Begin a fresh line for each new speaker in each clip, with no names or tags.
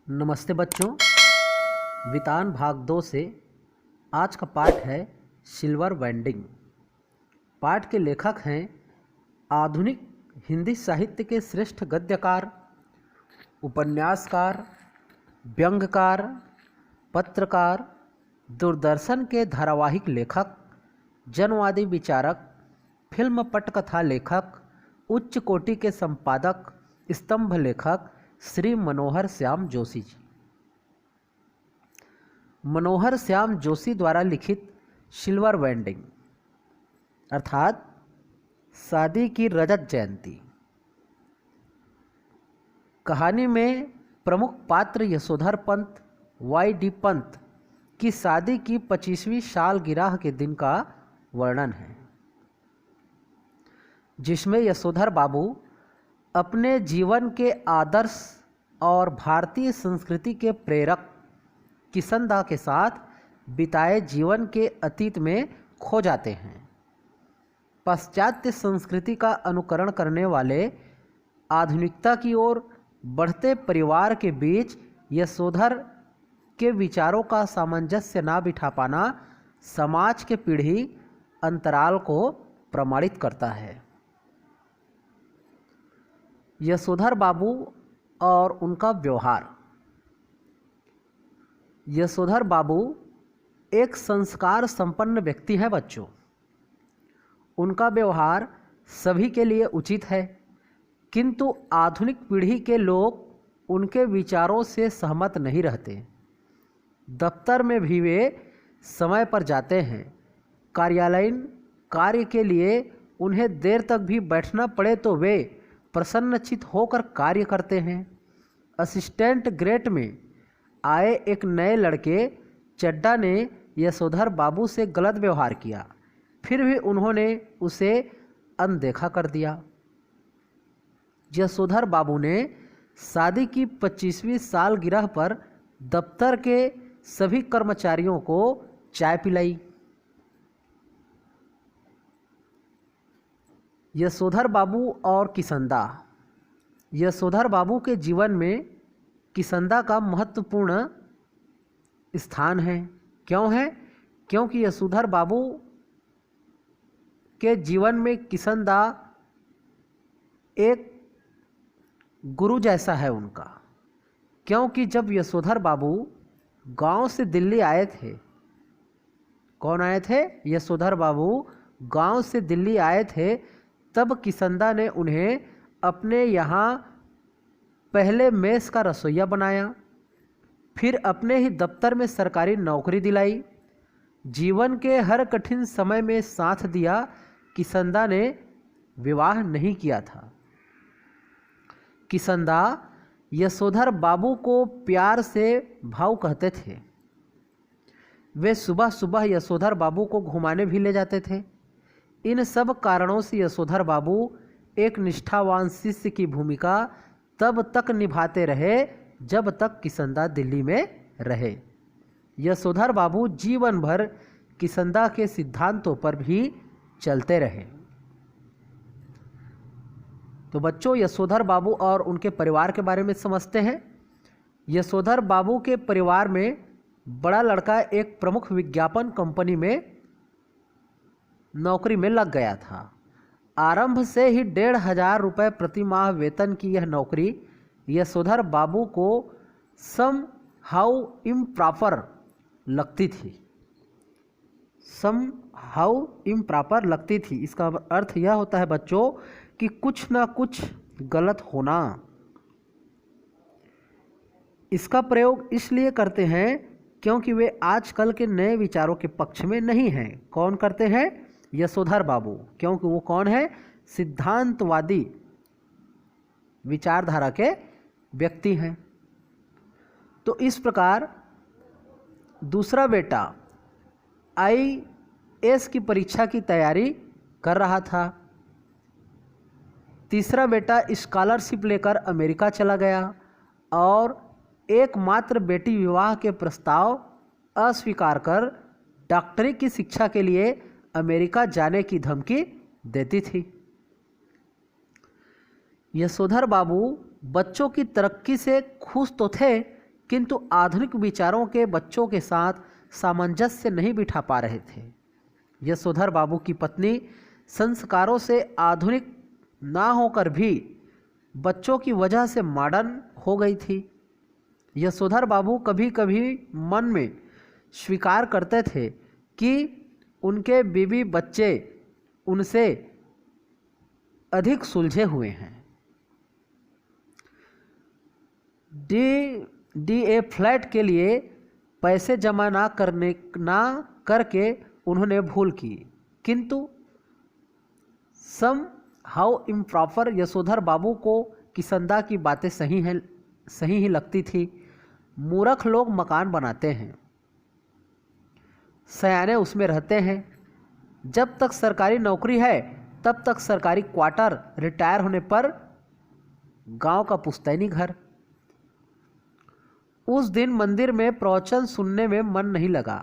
नमस्ते बच्चों। वितान भाग 2 से आज का पाठ है सिल्वर वेंडिंग। पाठ के लेखक हैं आधुनिक हिंदी साहित्य के श्रेष्ठ गद्यकार, उपन्यासकार, व्यंग्यकार, पत्रकार, दूरदर्शन के धारावाहिक लेखक, जनवादी विचारक, फिल्म पटकथा लेखक, उच्च कोटि के संपादक, स्तंभ लेखक श्री मनोहर श्याम जोशी जी। मनोहर श्याम जोशी द्वारा लिखित सिल्वर वेंडिंग अर्थात शादी की रजत जयंती। कहानी में प्रमुख पात्र यशोधर पंत वाई.डी. पंत की शादी की 25वीं सालगिरह के दिन का वर्णन है, जिसमें यशोधर बाबू अपने जीवन के आदर्श और भारतीय संस्कृति के प्रेरक किशनदा के साथ बिताए जीवन के अतीत में खो जाते हैं। पाश्चात्य संस्कृति का अनुकरण करने वाले आधुनिकता की ओर बढ़ते परिवार के बीच यशोधर के विचारों का सामंजस्य ना बिठा पाना समाज के पीढ़ी अंतराल को प्रमाणित करता है। यशोधर बाबू और उनका व्यवहार। यशोधर बाबू एक संस्कार संपन्न व्यक्ति हैं बच्चों। उनका व्यवहार सभी के लिए उचित है, किंतु आधुनिक पीढ़ी के लोग उनके विचारों से सहमत नहीं रहते। दफ्तर में भी वे समय पर जाते हैं। कार्यालयीन कार्य के लिए उन्हें देर तक भी बैठना पड़े तो वे प्रसन्नचित होकर कार्य करते हैं। असिस्टेंट ग्रेड में आए एक नए लड़के चड्डा ने यशोधर बाबू से गलत व्यवहार किया, फिर भी उन्होंने उसे अनदेखा कर दिया। यशोधर बाबू ने शादी की 25वीं सालगिरह पर दफ्तर के सभी कर्मचारियों को चाय पिलाई। यशोधर बाबू और किशनदा। यशोधर बाबू के जीवन में किशनदा का महत्वपूर्ण स्थान है। क्यों है? क्योंकि यशोधर बाबू के जीवन में किशनदा एक गुरु जैसा है उनका। क्योंकि जब यशोधर बाबू गांव से दिल्ली आए थे, कौन आए थे? यशोधर बाबू गांव से दिल्ली आए थे, तब किशनदा ने उन्हें अपने यहाँ पहले मेस का रसोइया बनाया, फिर अपने ही दफ्तर में सरकारी नौकरी दिलाई। जीवन के हर कठिन समय में साथ दिया। किशनदा ने विवाह नहीं किया था। किशनदा यशोधर बाबू को प्यार से भाऊ कहते थे। वे सुबह सुबह यशोधर बाबू को घुमाने भी ले जाते थे। इन सब कारणों से यशोधर बाबू एक निष्ठावान शिष्य की भूमिका तब तक निभाते रहे जब तक किशनदा दिल्ली में रहे। यशोधर बाबू जीवन भर किशनदा के सिद्धांतों पर भी चलते रहे। तो बच्चों, यशोधर बाबू और उनके परिवार के बारे में समझते हैं। यशोधर बाबू के परिवार में बड़ा लड़का एक प्रमुख विज्ञापन कंपनी में नौकरी में लग गया था। आरंभ से ही 1,500 रुपये प्रति माह वेतन की यह नौकरी यशोधर बाबू को सम हाउ इम्प्रॉपर लगती थी। सम हाउ इम्प्रॉपर लगती थी। इसका अर्थ यह होता है बच्चों कि कुछ ना कुछ गलत होना। इसका प्रयोग इसलिए करते हैं क्योंकि वे आजकल के नए विचारों के पक्ष में नहीं हैं। कौन करते हैं? यशोधर बाबू। क्योंकि वो कौन है? सिद्धांतवादी विचारधारा के व्यक्ति हैं। तो इस प्रकार दूसरा बेटा IAS की परीक्षा की तैयारी कर रहा था। तीसरा बेटा स्कॉलरशिप लेकर अमेरिका चला गया और एकमात्र बेटी विवाह के प्रस्ताव अस्वीकार कर डॉक्टरी की शिक्षा के लिए अमेरिका जाने की धमकी देती थी। यशोधर बाबू बच्चों की तरक्की से खुश तो थे, किंतु आधुनिक विचारों के बच्चों के साथ सामंजस्य नहीं बिठा पा रहे थे। यशोधर बाबू की पत्नी संस्कारों से आधुनिक ना होकर भी बच्चों की वजह से मॉडर्न हो गई थी। यशोधर बाबू कभी कभी मन में स्वीकार करते थे कि उनके बीवी बच्चे उनसे अधिक सुलझे हुए हैं। डीए फ्लैट के लिए पैसे जमा ना करके उन्होंने भूल की, किंतु सम हाउ इम्प्रॉपर यशोधर बाबू को किसंदा की बातें सही ही लगती थी। मूर्ख लोग मकान बनाते हैं, सयाने उसमें रहते हैं। जब तक सरकारी नौकरी है तब तक सरकारी क्वार्टर, रिटायर होने पर गांव का पुश्तैनी घर। उस दिन मंदिर में प्रवचन सुनने में मन नहीं लगा।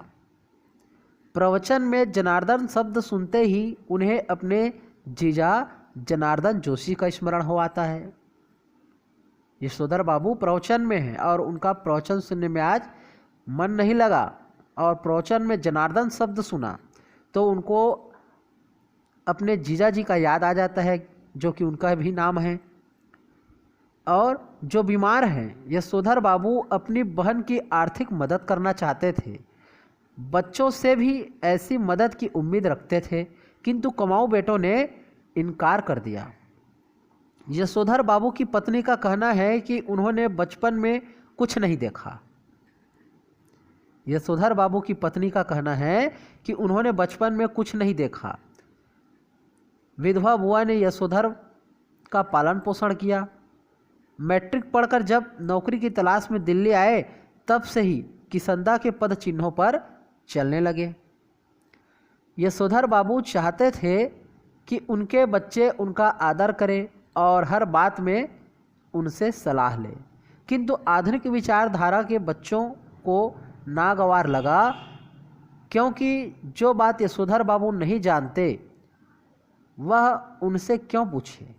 प्रवचन में जनार्दन शब्द सुनते ही उन्हें अपने जीजा जनार्दन जोशी का स्मरण हो आता है। यशोधर बाबू प्रवचन में हैं और उनका प्रवचन सुनने में आज मन नहीं लगा, और प्रवचन में जनार्दन शब्द सुना तो उनको अपने जीजा जी का याद आ जाता है, जो कि उनका भी नाम है। और जो बीमार हैं, यशोधर बाबू अपनी बहन की आर्थिक मदद करना चाहते थे। बच्चों से भी ऐसी मदद की उम्मीद रखते थे, किंतु कमाऊ बेटों ने इनकार कर दिया। यशोधर बाबू की पत्नी का कहना है कि उन्होंने बचपन में कुछ नहीं देखा। यशोधर बाबू की पत्नी का कहना है कि उन्होंने बचपन में कुछ नहीं देखा। विधवा बुआ ने यशोधर का पालन पोषण किया। मैट्रिक पढ़कर जब नौकरी की तलाश में दिल्ली आए तब से ही किसंदा के पद चिन्हों पर चलने लगे। यशोधर बाबू चाहते थे कि उनके बच्चे उनका आदर करें और हर बात में उनसे सलाह लें, किंतु आधुनिक विचारधारा के बच्चों को नागवार लगा, क्योंकि जो बात यशोधर बाबू नहीं जानते वह उनसे क्यों पूछे।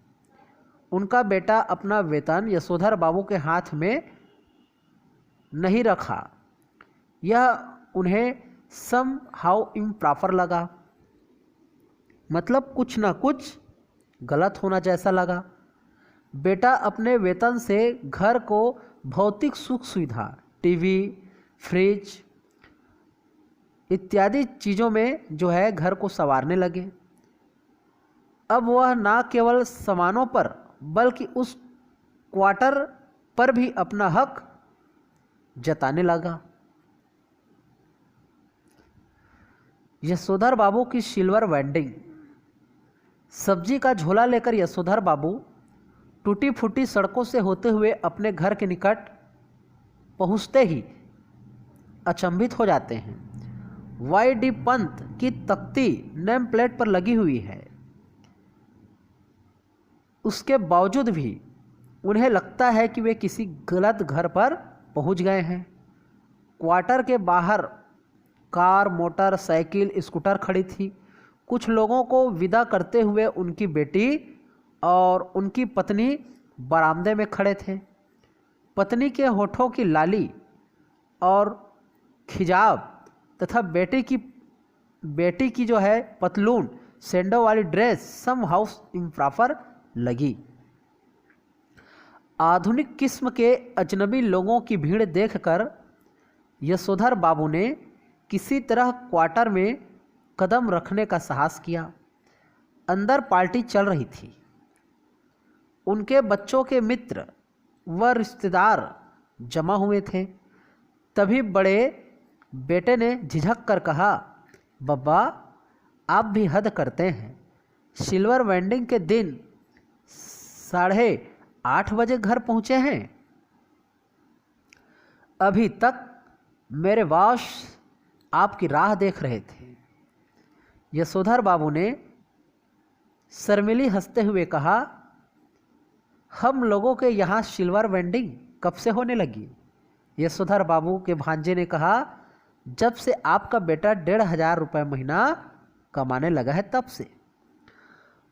उनका बेटा अपना वेतन यशोधर बाबू के हाथ में नहीं रखा, यह उन्हें सम हाउ इम्प्रॉपर लगा, मतलब कुछ ना कुछ गलत होना जैसा लगा। बेटा अपने वेतन से घर को भौतिक सुख सुविधा, टीवी, फ्रिज इत्यादि चीज़ों में जो है घर को संवारने लगे। अब वह ना केवल सामानों पर बल्कि उस क्वार्टर पर भी अपना हक जताने लगा। यशोधर बाबू की सिल्वर वेंडिंग। सब्जी का झोला लेकर यशोधर बाबू टूटी फूटी सड़कों से होते हुए अपने घर के निकट पहुंचते ही अचंभित हो जाते हैं। वाई.डी. पंत की तख्ती नेम प्लेट पर लगी हुई है, उसके बावजूद भी उन्हें लगता है कि वे किसी गलत घर पर पहुंच गए हैं। क्वार्टर के बाहर कार, मोटर साइकिल, स्कूटर खड़ी थी। कुछ लोगों को विदा करते हुए उनकी बेटी और उनकी पत्नी बरामदे में खड़े थे। पत्नी के होठों की लाली और खिजाब तथा बेटी की जो है पतलून सेंडो वाली ड्रेस सम हाउस इम्प्रॉपर लगी। आधुनिक किस्म के अजनबी लोगों की भीड़ देखकर यशोधर बाबू ने किसी तरह क्वार्टर में कदम रखने का साहस किया। अंदर पार्टी चल रही थी। उनके बच्चों के मित्र व रिश्तेदार जमा हुए थे। तभी बड़े बेटे ने झिझक कर कहा, बब्बा आप भी हद करते हैं। सिल्वर वेंडिंग के दिन 8:30 बजे घर पहुंचे हैं। अभी तक मेरे बॉस आपकी राह देख रहे थे। यशोधर बाबू ने शर्मिली हंसते हुए कहा, हम लोगों के यहाँ सिल्वर वेंडिंग कब से होने लगी? यशोधर बाबू के भांजे ने कहा, जब से आपका बेटा 1,500 रुपये महीना कमाने लगा है तब से।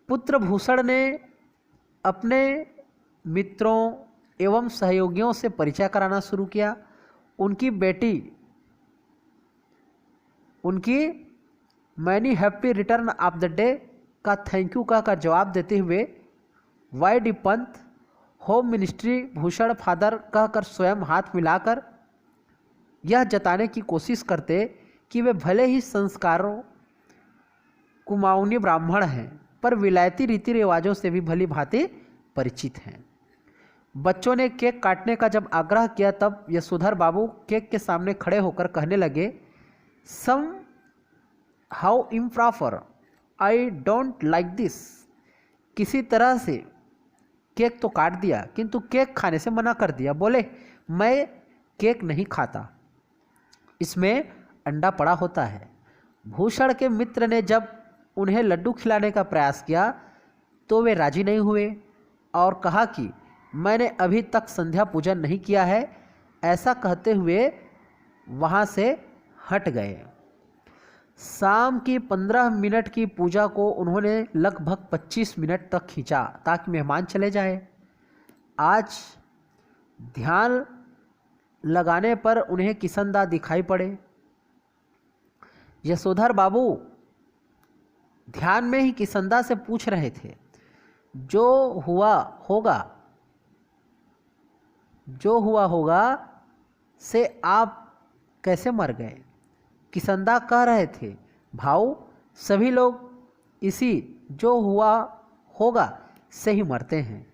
पुत्र भूषण ने अपने मित्रों एवं सहयोगियों से परिचय कराना शुरू किया। उनकी बेटी उनकी many happy return of the day का थैंक यू कहकर जवाब देते हुए Y D Pant home ministry Bhushan father कहकर स्वयं हाथ मिलाकर यह जताने की कोशिश करते कि वे भले ही संस्कारों कुमाऊनी ब्राह्मण हैं पर विलायती रीति रिवाजों से भी भली भांति परिचित हैं। बच्चों ने केक काटने का जब आग्रह किया तब यशोधर बाबू केक के सामने खड़े होकर कहने लगे, somehow improper, I don't like this. किसी तरह से केक तो काट दिया किंतु केक खाने से मना कर दिया। बोले, मैं केक नहीं खाता, इसमें अंडा पड़ा होता है। भूषण के मित्र ने जब उन्हें लड्डू खिलाने का प्रयास किया तो वे राजी नहीं हुए और कहा कि मैंने अभी तक संध्या पूजन नहीं किया है। ऐसा कहते हुए वहाँ से हट गए। शाम की 15 मिनट की पूजा को उन्होंने लगभग 25 मिनट तक खींचा ताकि मेहमान चले जाए। आज ध्यान लगाने पर उन्हें किसनदा दिखाई पड़े। यशोधर बाबू ध्यान में ही किसनदा से पूछ रहे थे, जो हुआ होगा से आप कैसे मर गए? किसनदा कह रहे थे, भाऊ सभी लोग इसी जो हुआ होगा से ही मरते हैं।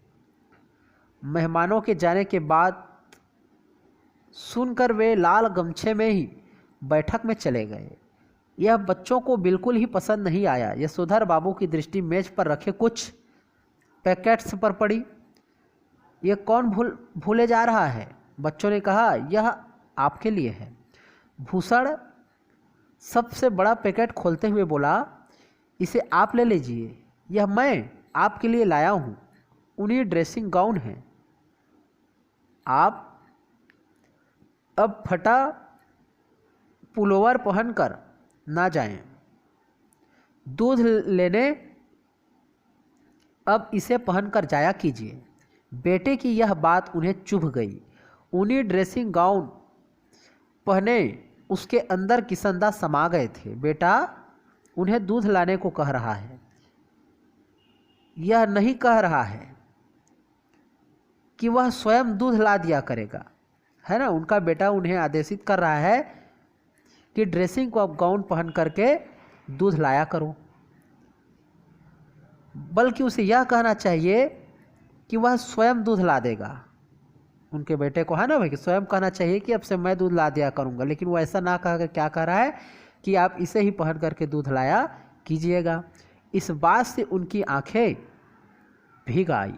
मेहमानों के जाने के बाद सुनकर वे लाल गमछे में ही बैठक में चले गए। यह बच्चों को बिल्कुल ही पसंद नहीं आया। यशोधर बाबू की दृष्टि मेज पर रखे कुछ पैकेट्स पर पड़ी। यह कौन भूले जा रहा है? बच्चों ने कहा, यह आपके लिए है। भूषण सबसे बड़ा पैकेट खोलते हुए बोला, इसे आप ले लीजिए, यह मैं आपके लिए लाया हूँ। उन्हीं ड्रेसिंग गाउन है। आप अब फटा पुलोवर पहनकर ना जाएं। दूध लेने अब इसे पहनकर जाया कीजिए। बेटे की यह बात उन्हें चुभ गई। उन्हीं ड्रेसिंग गाउन पहने उसके अंदर किसनदा समा गए थे। बेटा उन्हें दूध लाने को कह रहा है, यह नहीं कह रहा है कि वह स्वयं दूध ला दिया करेगा, है ना। उनका बेटा उन्हें आदेशित कर रहा है कि ड्रेसिंग को आप गाउन पहन करके दूध लाया करो। बल्कि उसे यह कहना चाहिए कि वह स्वयं दूध ला देगा। उनके बेटे को, है ना भाई, कि स्वयं कहना चाहिए कि अब से मैं दूध ला दिया करूंगा। लेकिन वो ऐसा ना कहकर क्या कह रहा है कि आप इसे ही पहन करके दूध लाया कीजिएगा। इस बात से उनकी आंखें भीग आई।